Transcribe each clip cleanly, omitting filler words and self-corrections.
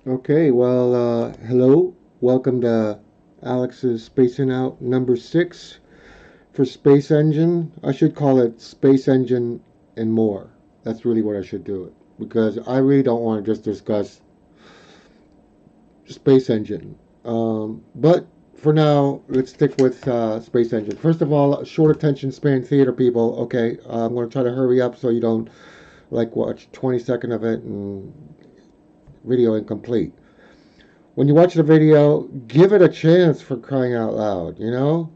Okay, well, hello. Welcome to Alex's Spacing Out number 6 for Space Engine. I should call it Space Engine and More. That's really what I should do it because I really don't want to just discuss Space Engine. But for now, let's stick with Space Engine. First of all, short attention span theater people. Okay, I'm going to try to hurry up so you don't like watch 20 seconds of it and video incomplete. When you watch the video, give it a chance for crying out loud, you know?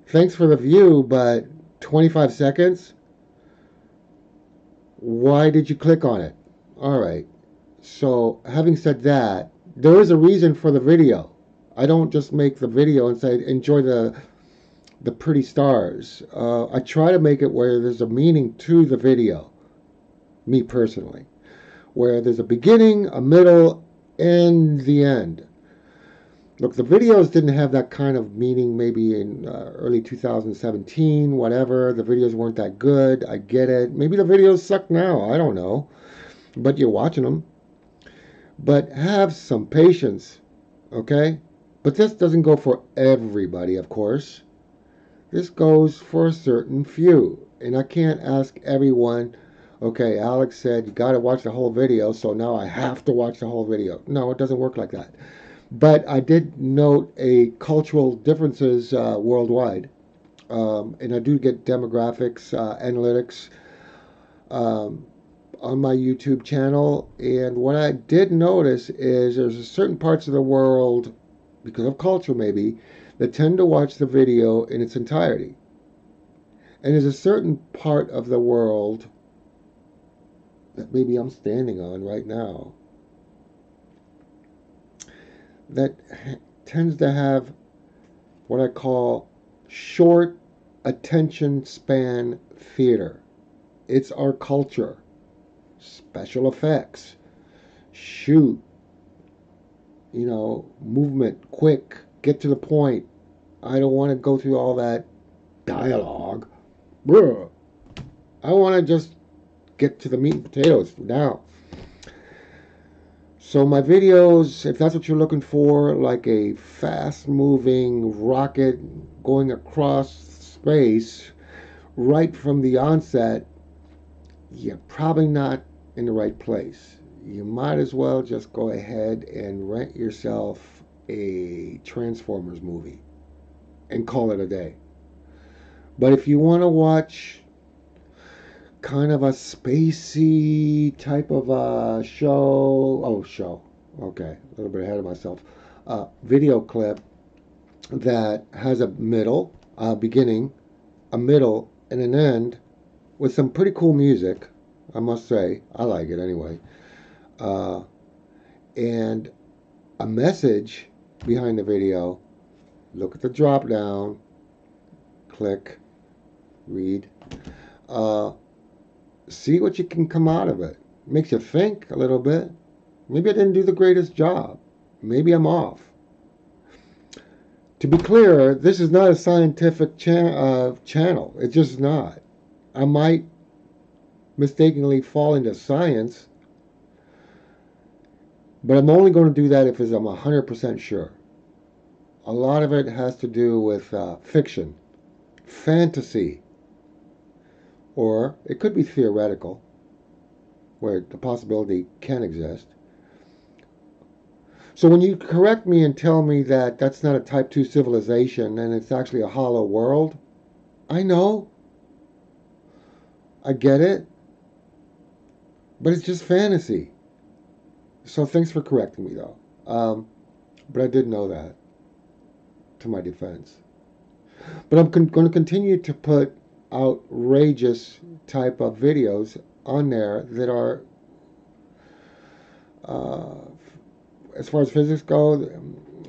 Thanks for the view, but 25 seconds? Why did you click on it? All right. So, having said that, there is a reason for the video. I don't just make the video and say enjoy the pretty stars. I try to make it where there's a meaning to the video, me personally, where there's a beginning, a middle, and the end. Look, the videos didn't have that kind of meaning maybe in early 2017, whatever. The videos weren't that good. I get it. Maybe the videos suck now. I don't know. But you're watching them. But have some patience, okay? But this doesn't go for everybody, of course. This goes for a certain few. And I can't ask everyone, okay, Alex said you got to watch the whole video, so now I have to watch the whole video. No, it doesn't work like that. But I did note a cultural differences worldwide, and I do get demographics analytics um, on my YouTube channel. And what I did notice is there's certain parts of the world, because of culture maybe, that tend to watch the video in its entirety. And there's a certain part of the world that maybe I'm standing on right now that tends to have what I call short attention span theater. It's our culture. Special effects, shoot, movement, quick, get to the point. I don't want to go through all that dialogue. Bruh. I want to just get to the meat and potatoes now. So my videos, if that's what you're looking for, like a fast-moving rocket going across space right from the onset, you're probably not in the right place. You might as well just go ahead and rent yourself a Transformers movie and call it a day. But if you want to watch kind of a spacey type of a show, okay, a little bit ahead of myself, video clip that has a middle, a beginning, a middle, and an end with some pretty cool music, I must say. I like it anyway. Uh, and a message behind the video. Look at the drop down, click, read. Uh, See what you can come out of it. Makes you think a little bit. Maybe I didn't do the greatest job. Maybe I'm off. To be clear, this is not a scientific channel. It's just not. I might mistakenly fall into science, but I'm only going to do that if I'm 100% sure. A lot of it has to do with fiction, fantasy, or it could be theoretical, where the possibility can exist. So when you correct me and tell me that that's not a Type 2 civilization and it's actually a hollow world, I know, I get it, but it's just fantasy. So thanks for correcting me, though. But I did know that, to my defense. But I'm going to continue to put outrageous type of videos on there that are, uh, as far as physics go,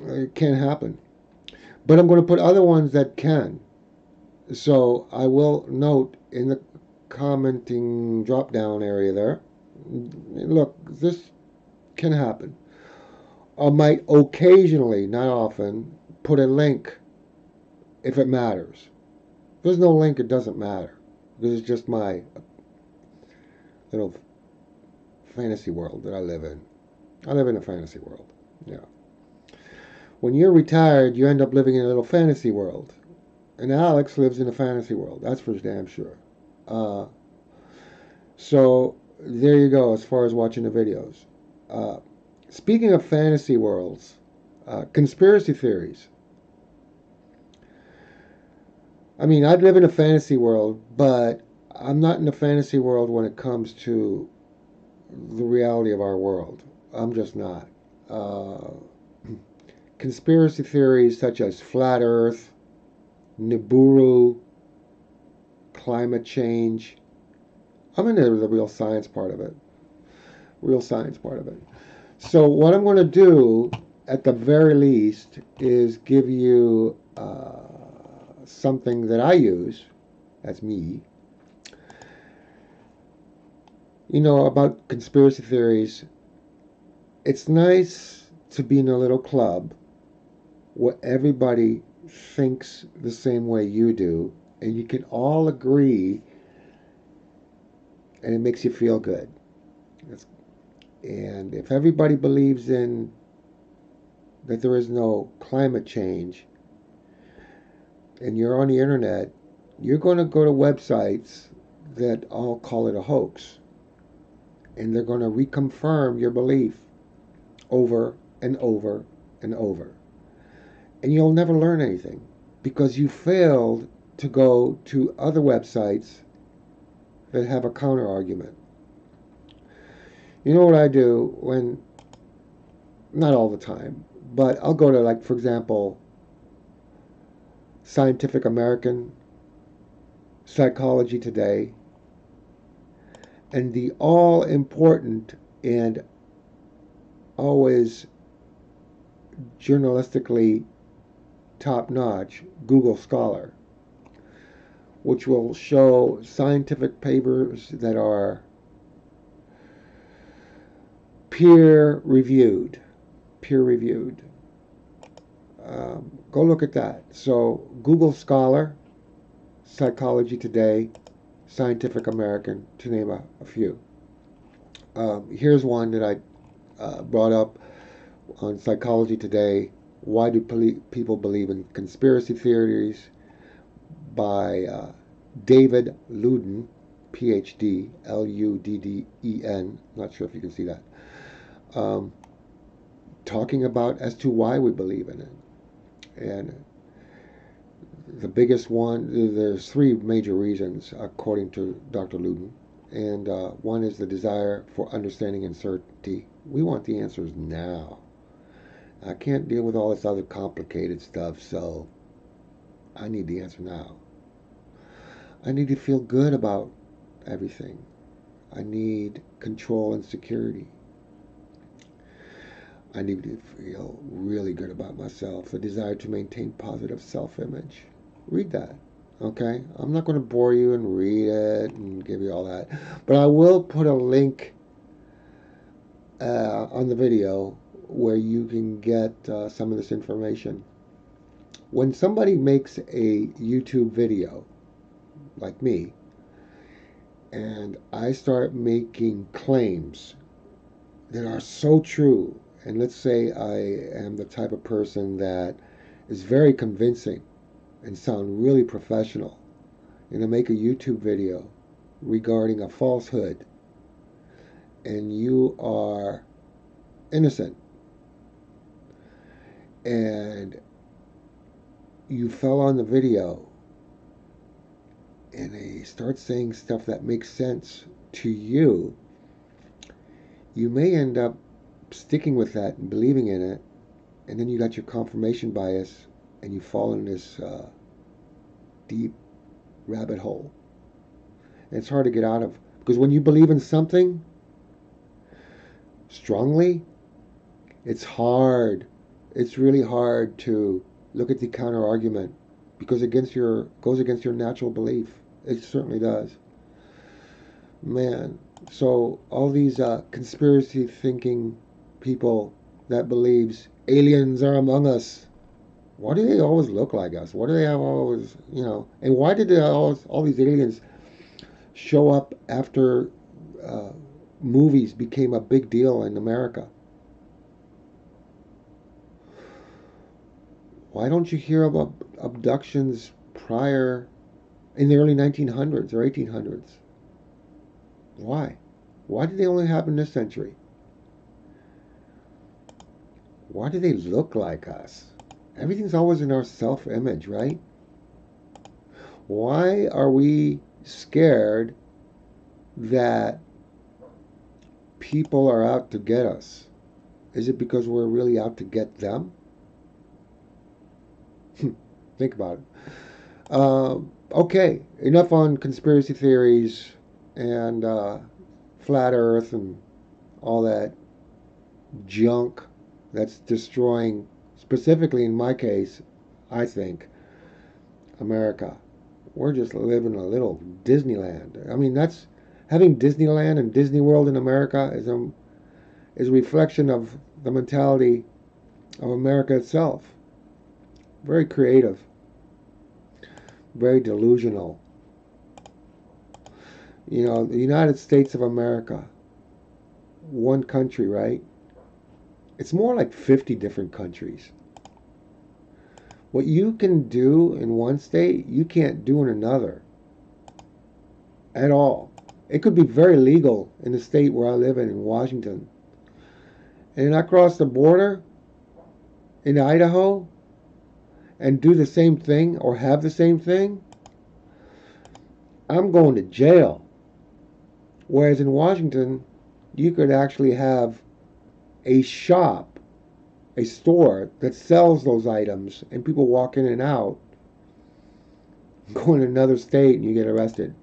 it can't happen. But I'm going to put other ones that can. So I will note in the commenting drop down area there, look, this can happen. I might occasionally, not often, put a link if it matters. If there's no link, it doesn't matter. This is just my little fantasy world that I live in. I live in a fantasy world. Yeah. When you're retired, you end up living in a little fantasy world. And Alex lives in a fantasy world. That's for damn sure. Uh, so there you go as far as watching the videos. Uh, Speaking of fantasy worlds, conspiracy theories. I mean, I'd live in a fantasy world, but I'm not in a fantasy world when it comes to the reality of our world. I'm just not. Uh, Conspiracy theories such as flat Earth, Nibiru, climate change. I'm into the real science part of it. Real science part of it. So what I'm going to do, at the very least, is give you something that I use. That's me. You know, about conspiracy theories. It's nice to be in a little club where everybody thinks the same way you do, and you can all agree, and it makes you feel good. And if everybody believes in that there is no climate change, and you're on the internet, you're going to go to websites that all call it a hoax, and they're going to reconfirm your belief over and over and over. And you'll never learn anything because you failed to go to other websites that have a counter argument. You know what I do when, not all the time, but I'll go to, like, for example, Scientific American, Psychology Today, and the all important and always journalistically top notch Google Scholar, which will show scientific papers that are peer reviewed. Peer reviewed. Go look at that. So, Google Scholar, Psychology Today, Scientific American, to name a few. Here's one that I brought up on Psychology Today. Why do people believe in conspiracy theories? By David Ludden, PhD, Ludden. Not sure if you can see that. Talking about as to why we believe in it. And the biggest one, there's three major reasons, according to Dr. Ludden. And one is the desire for understanding and certainty. We want the answers now. I can't deal with all this other complicated stuff, so I need the answer now. I need to feel good about everything. I need control and security. I need to feel really good about myself. The desire to maintain positive self-image. Read that, okay? I'm not going to bore you and read it and give you all that, but I will put a link on the video where you can get some of this information. When somebody makes a YouTube video, like me, and I start making claims that are so true, and let's say I am the type of person that is very convincing and sound really professional, and I make a YouTube video regarding a falsehood, and you are innocent, and you fell on the video, and they start saying stuff that makes sense to you, you may end up sticking with that and believing in it, and then you got your confirmation bias, and you fall in this deep rabbit hole. And it's hard to get out of, because when you believe in something strongly, it's hard. It's really hard to look at the counter argument because goes against your natural belief. It certainly does. Man, so all these conspiracy thinking people that believes aliens are among us. Why do they always look like us? Why do they have always, and why did all these aliens show up after movies became a big deal in America? Why don't you hear about abductions prior in the early 1900s or 1800s? Why? Why did they only happen this century? Why do they look like us? Everything's always in our self-image, right? Why are we scared that people are out to get us? Is it because we're really out to get them? Think about it. Okay, enough on conspiracy theories and flat Earth and all that junk that's destroying, specifically in my case, I think, America. We're just living a little Disneyland. I mean, that's having Disneyland and Disney World in America is a reflection of the mentality of America itself. Very creative, very delusional. You know, the United States of America, one country, right? It's more like 50 different countries. What you can do in one state, you can't do in another at all. It could be very legal in the state where I live in Washington. And I cross the border in Idaho and do the same thing or have the same thing, I'm going to jail. Whereas in Washington, you could actually have a shop, a store that sells those items, and people walk in and out, go in another state, and you get arrested.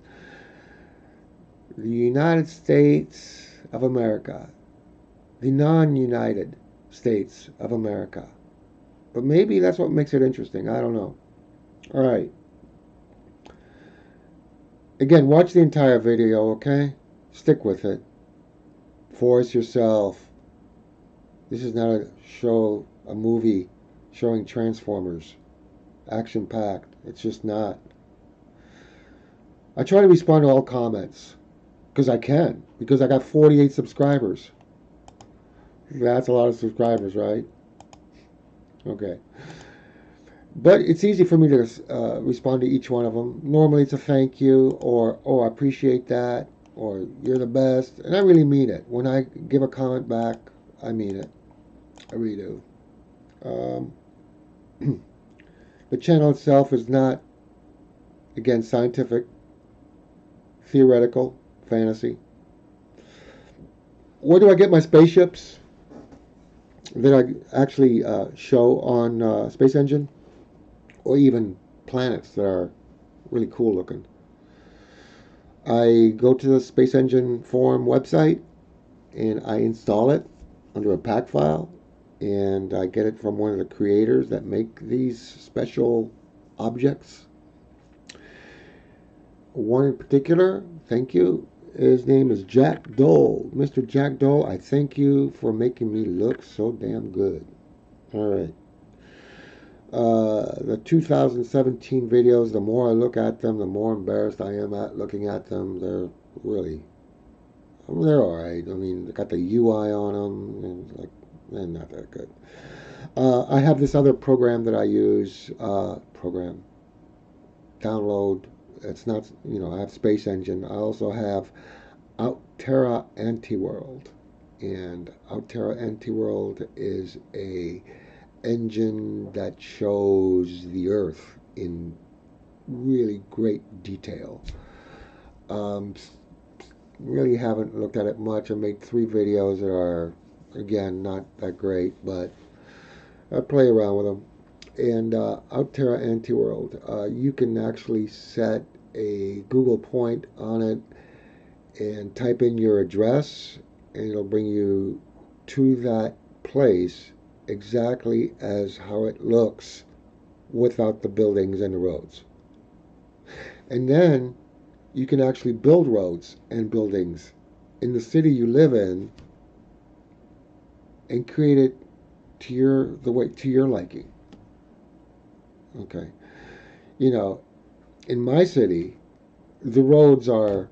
The United States of America, the non-United States of America. But maybe that's what makes it interesting. I don't know. All right. Again, watch the entire video, okay? Stick with it. Force yourself. This is not a movie showing Transformers. Action-packed. It's just not. I try to respond to all comments. Because I can. Because I got 48 subscribers. That's a lot of subscribers, right? Okay. But it's easy for me to respond to each one of them. Normally it's a thank you, or, oh, I appreciate that, or you're the best. And I really mean it. When I give a comment back, I mean it. I really do. The channel itself is not, again, scientific, theoretical, fantasy. Where do I get my spaceships that I actually show on Space Engine? Or even planets that are really cool looking. I go to the Space Engine forum website and I install it under a pack file, and I get it from one of the creators that make these special objects. One in particular, thank you. His name is Jack Dole. Mr. Jack Dole, I thank you for making me look so damn good. All right. The 2017 videos, the more I look at them, the more embarrassed I am at looking at them. They're really, I mean, they're alright. I mean, they got the UI on them, and like, they're not that good. I have this other program that I use, download. It's not, you know, I have Space Engine. I also have Outerra Anteworld. And Outerra Anteworld is a engine that shows the Earth in really great detail. Really haven't looked at it much. I made 3 videos that are, again, not that great, but I play around with them. And Outerra Anteworld, you can actually set a Google point on it and type in your address, and it'll bring you to that place exactly as how it looks without the buildings and the roads. And then you can actually build roads and buildings in the city you live in and create it to your liking. Okay. You know, in my city, the roads are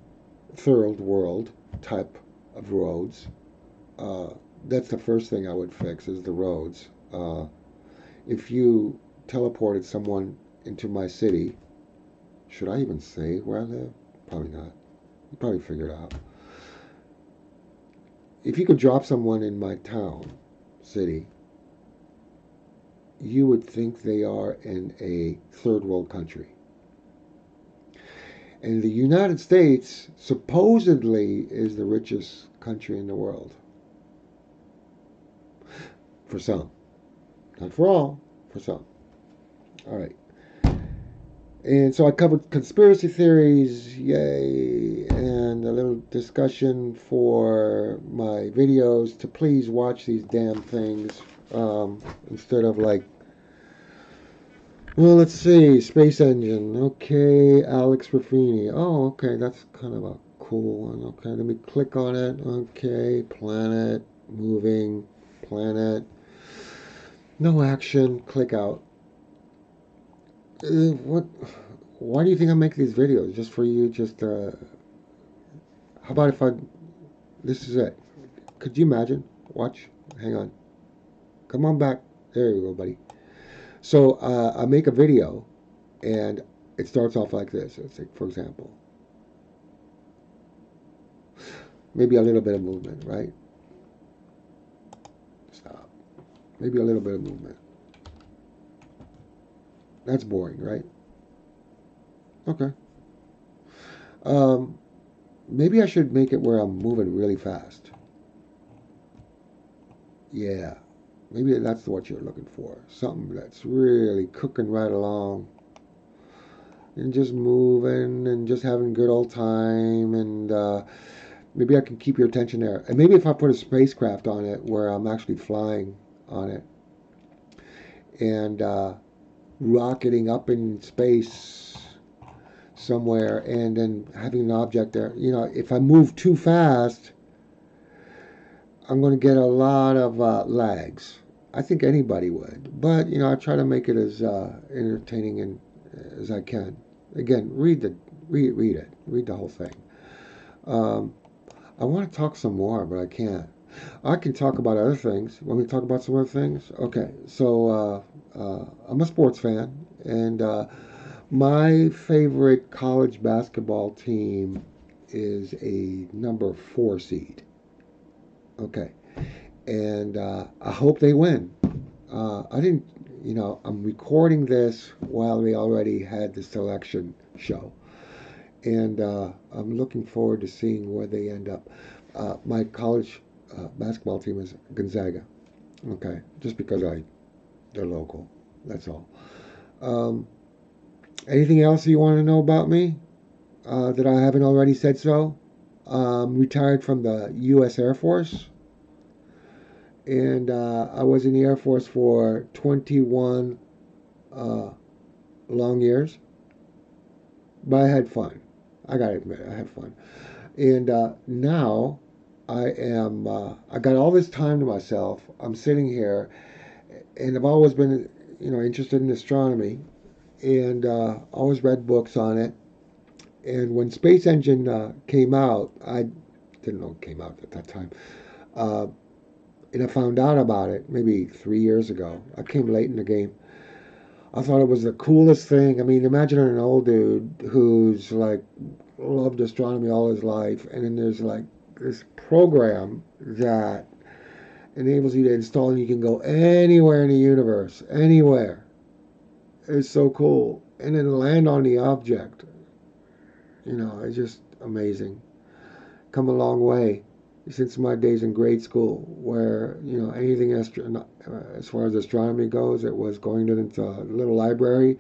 third world type of roads. That's the first thing I would fix is the roads. If you teleported someone into my city. Should I even say where I live? Probably not. You probably figured out. If you could drop someone in my town, city, you would think they are in a third world country. And the United States supposedly is the richest country in the world. For some. Not for all, for some. All right. And so I covered conspiracy theories, yay, and a little discussion for my videos to please watch these damn things instead of like, well, let's see, Space Engine, okay, Alex Raffini, oh, okay, that's kind of a cool one, okay, let me click on it, okay, planet, moving, planet, no action, click out. What? Why do you think I make these videos? Just for you? Just how about if I? This is it. Could you imagine? Watch. Hang on. Come on back. There you go, buddy. So I make a video, and it starts off like this. Let's say, for example, maybe a little bit of movement, right? Stop. Maybe a little bit of movement. That's boring, right? Okay. Um, maybe I should make it where I'm moving really fast. Yeah. Maybe that's what you're looking for. Something that's really cooking right along. And just moving and just having a good old time. And maybe I can keep your attention there. And maybe if I put a spacecraft on it where I'm actually flying on it. And rocketing up in space somewhere and then having an object there. You know, if I move too fast, I'm going to get a lot of lags. I think anybody would. But, you know, I try to make it as entertaining and, as I can. Again, read it. Read the whole thing. I want to talk some more, but I can't. I can talk about other things. Want me to talk about some other things? Okay, so I'm a sports fan, and my favorite college basketball team is a number 4 seed. Okay, and I hope they win. I didn't, you know, I'm recording this while they already had the selection show, and I'm looking forward to seeing where they end up. My college basketball team is Gonzaga. Okay, just because they're local. That's all. Um, Anything else you want to know about me that I haven't already said so? Retired from the U.S. Air Force, and I was in the Air Force for 21 long years. But I had fun. I gotta admit, I had fun. And now I got all this time to myself. I'm sitting here, and I've always been, you know, interested in astronomy, and always read books on it. And when Space Engine came out, I didn't know it came out at that time. Uh, and I found out about it maybe 3 years ago. I came late in the game. I thought it was the coolest thing. I mean, imagine an old dude who's like loved astronomy all his life, and then there's like this program that enables you to install, and you can go anywhere in the universe, anywhere. It's so cool. And then land on the object. You know, it's just amazing. Come a long way since my days in grade school, where, you know, anything as far as astronomy goes, it was going to the little library,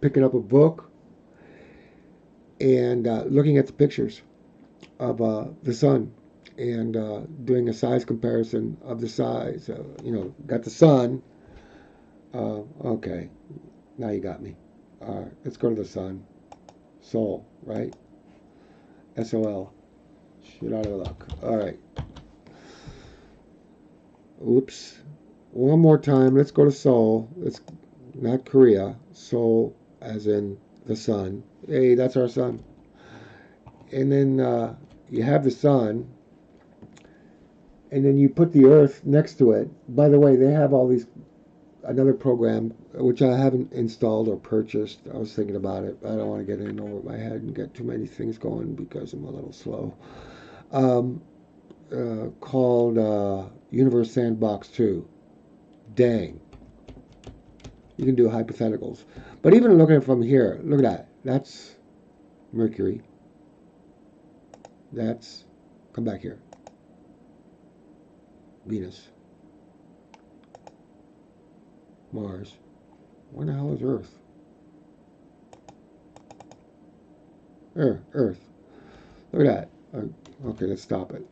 picking up a book, and looking at the pictures of the sun, and doing a size comparison of the size. You know, got the sun. Okay, now you got me. All right, let's go to the sun. Sol, right? SOL. Shit out of luck. All right. Oops. One more time. Let's go to Seoul. It's not Korea. Seoul, as in the sun. Hey, that's our sun. And then you have the sun, and then you put the Earth next to it. By the way, they have all these another program which I haven't installed or purchased. I was thinking about it. I don't want to get in over my head and get too many things going because I'm a little slow. Um, called Universe Sandbox 2. Dang. You can do hypotheticals. But even looking at it from here, look at that. That's Mercury. That's, come back here, Venus, Mars. Where the hell is Earth? Earth. Look at that. Okay, let's stop it.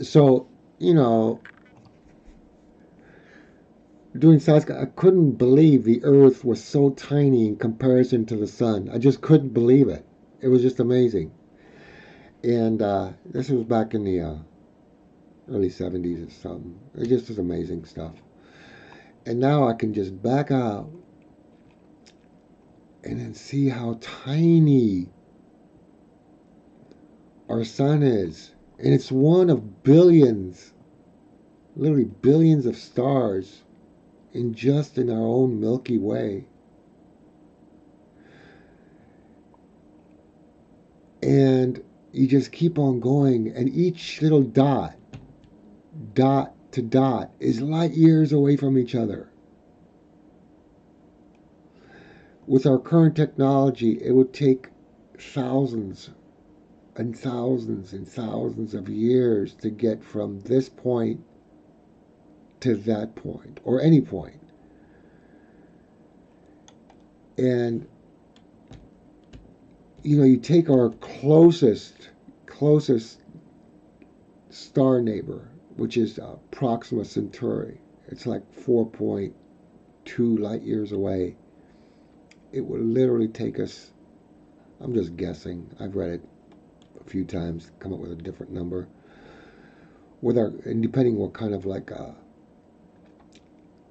So, you know, doing science, I couldn't believe the Earth was so tiny in comparison to the Sun. I just couldn't believe it. It was just amazing. And this was back in the early 70s or something. It just was amazing stuff. And now I can just back out and then see how tiny our sun is. And it's one of billions, literally billions of stars in our own Milky Way. And you just keep on going, and each little dot to dot, is light years away from each other. With our current technology, it would take thousands and thousands and thousands of years to get from this point to that point, or any point. And you know, you take our closest star neighbor, which is Proxima Centauri. It's like 4.2 light years away. It would literally take us, I'm just guessing, I've read it a few times, come up with a different number. And depending what kind of like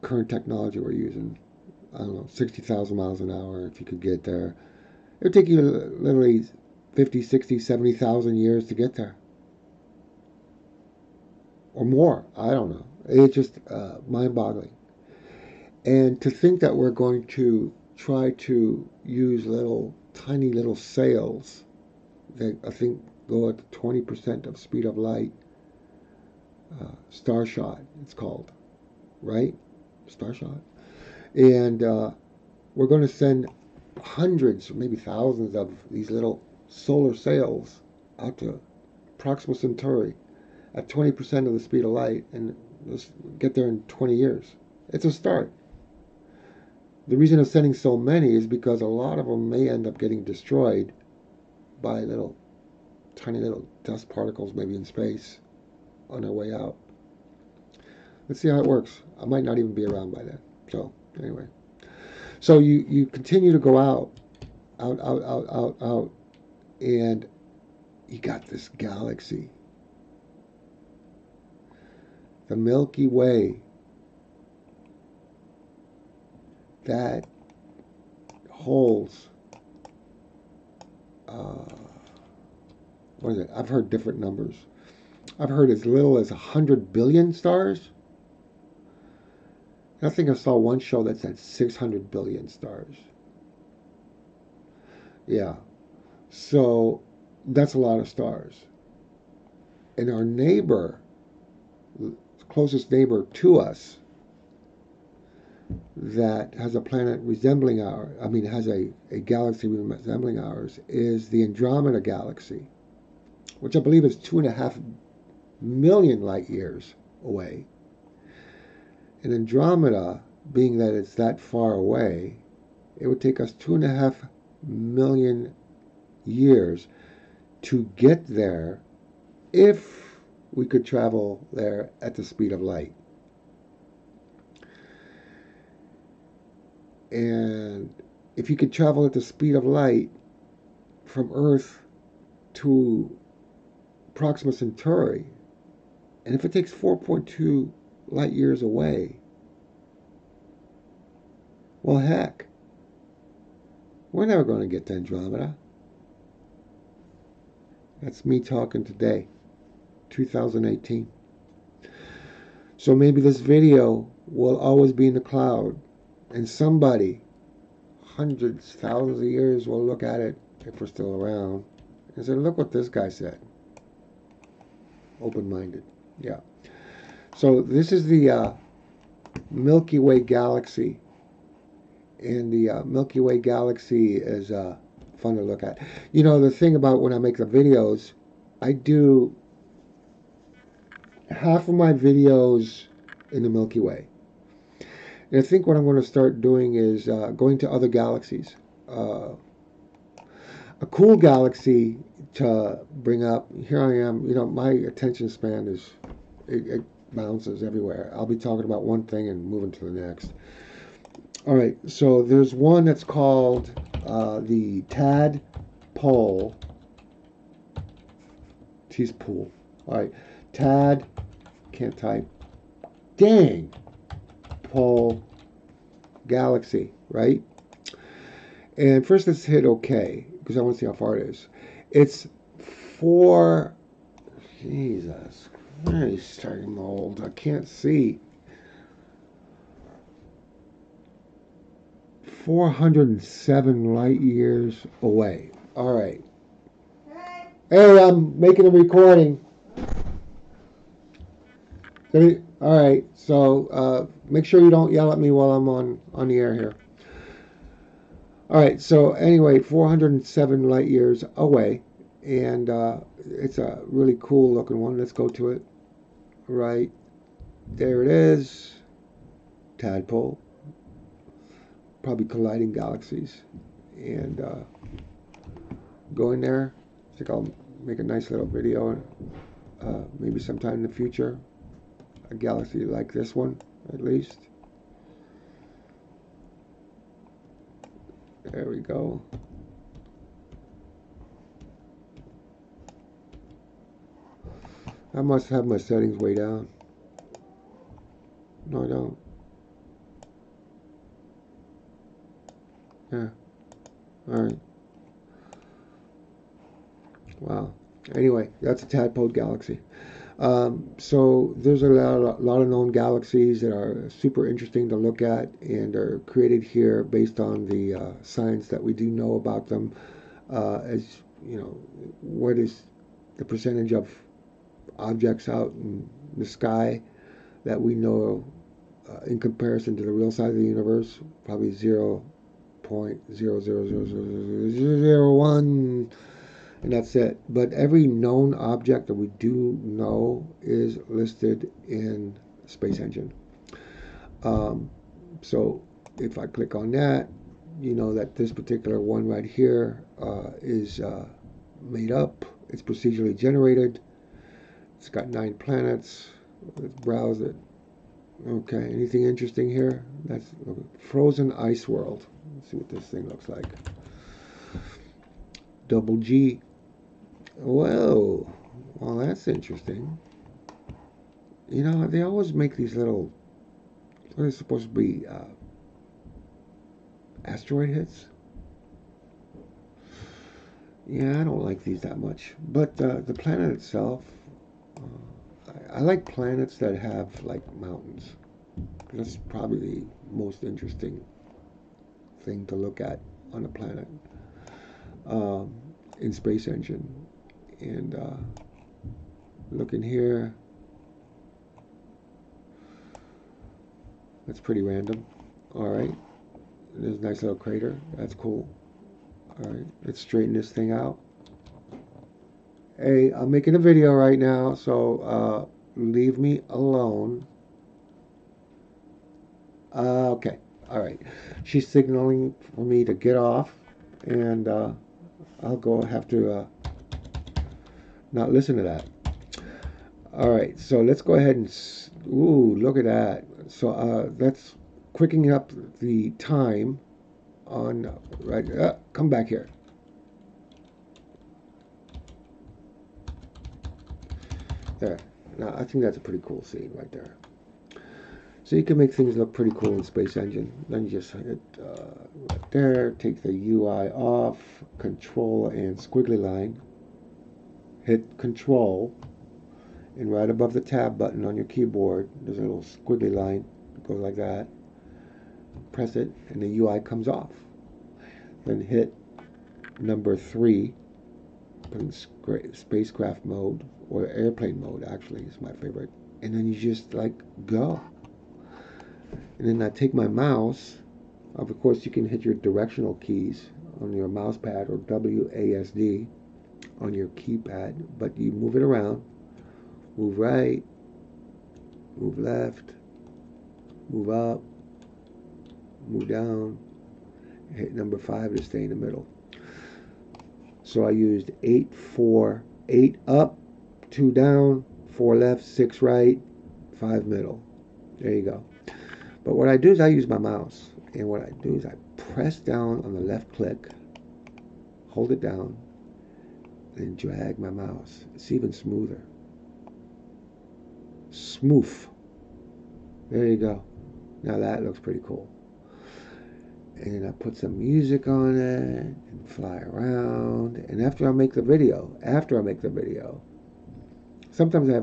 current technology we're using, I don't know, 60,000 miles an hour, if you could get there. It would take you literally 50, 60, 70,000 years to get there. Or more, I don't know. It's just mind-boggling. And to think that we're going to try to use tiny little sails that I think go at 20% of speed of light, Starshot, it's called, right? Starshot. And we're going to send hundreds, maybe thousands of these little solar sails out to Proxima Centauri at 20% of the speed of light, and let's get there in 20 years. It's a start. The reason of sending so many is because a lot of them may end up getting destroyed by tiny little dust particles, maybe in space, on their way out. Let's see how it works. I might not even be around by then. So anyway, so you continue to go out, and you got this galaxy, the Milky Way, that holds, what is it? I've heard different numbers. I've heard as little as 100 billion stars. I think I saw one show that said 600 billion stars. Yeah. So that's a lot of stars. And our neighbor, closest neighbor to us, that has a planet resembling has a galaxy resembling ours, is the Andromeda Galaxy, which I believe is 2.5 million light years away. And Andromeda, being that it's that far away, it would take us 2.5 million years to get there if we could travel there at the speed of light. And if you could travel at the speed of light from Earth to Proxima Centauri, and if it takes 4.2 light years away, well, heck, we're never going to get to Andromeda. That's me talking today, 2018. So maybe this video will always be in the cloud, and somebody, hundreds, thousands of years, will look at it, if we're still around, and say, look what this guy said. Open-minded. Yeah. So this is the Milky Way galaxy. And the Milky Way galaxy is fun to look at. You know, the thing about when I make the videos, I do half of my videos in the Milky Way. And I think what I'm going to start doing is going to other galaxies. A cool galaxy to bring up. Here I am. You know, my attention span is it bounces everywhere. I'll be talking about one thing and moving to the next. All right. So there's one that's called the tadpole. T's pool. All right. Tad. Can't type. Dang. Pole galaxy, right? And first let's hit OK, because I want to see how far it is. It's Jesus Christ, I'm old. I can't see. 407 light years away. All right. Hey, I'm making a recording. All right, so make sure you don't yell at me while I'm on the air here. All right, so anyway, 407 light years away, and it's a really cool looking one. Let's go to it. Right there it is. Tadpole. Probably colliding galaxies. And go in there. I think I'll make a nice little video maybe sometime in the future. A galaxy like this one, at least. There we go. I must have my settings way down. No, I don't. Yeah. Alright. Wow. Anyway, that's a tadpole galaxy. So there's a lot of known galaxies that are super interesting to look at and are created here based on the science that we do know about them. As you know, what is the percentage of objects out in the sky that we know in comparison to the real size of the universe? Probably 0.0000001. And that's it. But every known object that we do know is listed in Space Engine. So if I click on that, you know that this particular one right here is made up. It's procedurally generated. It's got 9 planets. Let's browse it. Okay, anything interesting here? That's Frozen Ice World. Let's see what this thing looks like. Double G. Whoa, well that's interesting. You know, they always make these little, what are supposed to be, asteroid hits? Yeah, I don't like these that much. But the planet itself, I like planets that have like mountains. That's probably the most interesting thing to look at on a planet in Space Engine. And look in here. That's pretty random. All right. There's a nice little crater. That's cool. All right. Let's straighten this thing out. Hey, I'm making a video right now, so leave me alone. Okay. All right. She's signaling for me to get off, and I'll go have to not listen to that. All right, so let's go ahead and ooh, look at that. So that's quickening up the time on right. Come back here. There. Now I think that's a pretty cool scene right there. So you can make things look pretty cool in Space Engine. Then you just hit right there. Take the UI off. Control and squiggly line. Hit Control, And right above the tab button on your keyboard, there's a little squiggly line. It goes like that. Press it, and the UI comes off. Then hit number 3, put in spacecraft mode, or airplane mode, actually, is my favorite. And then you just, like, go. And then I take my mouse. Of course, you can hit your directional keys on your mouse pad, or WASD on your keypad, but you move it around. Move right, move left, move up, move down, hit number 5 to stay in the middle. So I used 8, 4, 8 up, 2 down, 4 left, 6 right, 5 middle. There you go. But what I do is I use my mouse, and what I do is I press down on the left click, hold it down, and drag my mouse. It's even smoother. Smooth. There you go. Now that looks pretty cool. And I put some music on it and fly around. And after I make the video, sometimes I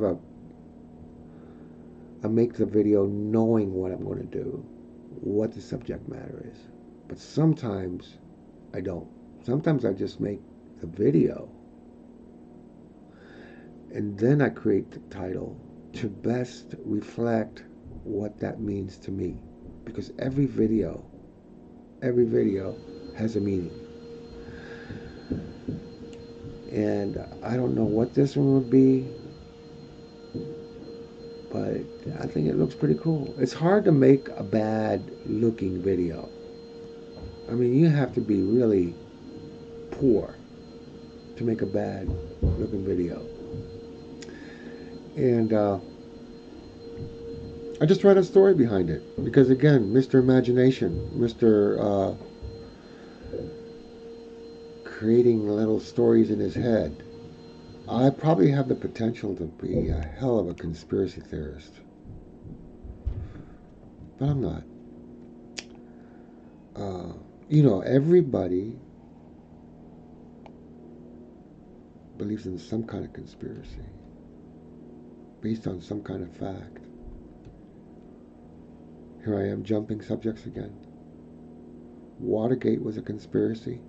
make the video knowing what I'm going to do, what the subject matter is. But sometimes I don't. Sometimes I just make the video, and then I create the title to best reflect what that means to me. Because every video has a meaning. And I don't know what this one would be, but I think it looks pretty cool. It's hard to make a bad looking video. I mean, you have to be really poor to make a bad looking video. And I just write a story behind it. Because again, Mr. Imagination, Mr. Creating little stories in his head. I probably have the potential to be a hell of a conspiracy theorist. But I'm not. You know, everybody believes in some kind of conspiracy based on some kind of fact. Here I am jumping subjects again. Watergate was a conspiracy.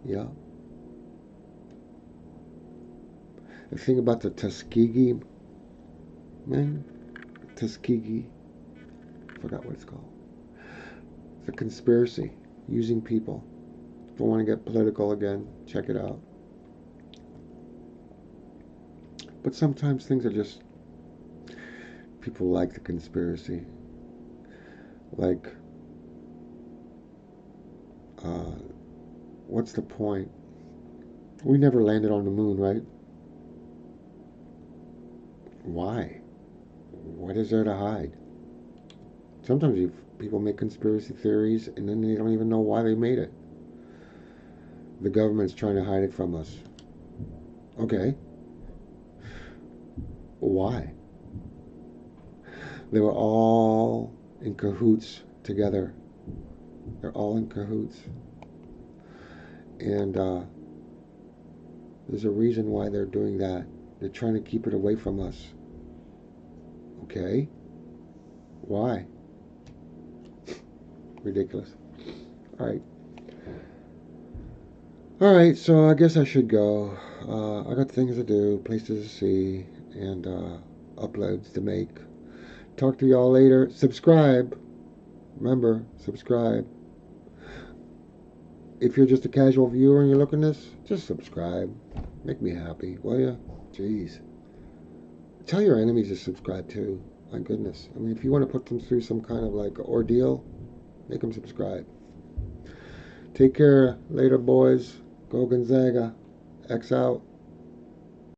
Yeah. The thing about the Tuskegee, Tuskegee, forgot what it's called. It's a conspiracy using people. If I want to get political again, check it out. But sometimes things are just, people like the conspiracy. Like, what's the point? We never landed on the moon, right? Why? What is there to hide? Sometimes people make conspiracy theories and then they don't even know why they made it. The government's trying to hide it from us. Okay. Why? They were all in cahoots together. They're all in cahoots. And there's a reason why they're doing that. They're trying to keep it away from us. Okay? Why? Ridiculous. Alright. Alright, so I guess I should go. I got things to do, places to see, and uploads to make. Talk to y'all later. Subscribe. Remember, subscribe. If you're just a casual viewer and you're looking at this, just subscribe. Make me happy, will ya? Jeez. Tell your enemies to subscribe too. My goodness. I mean, if you want to put them through some kind of like ordeal, make them subscribe. Take care. Later, boys. Go Gonzaga. X out.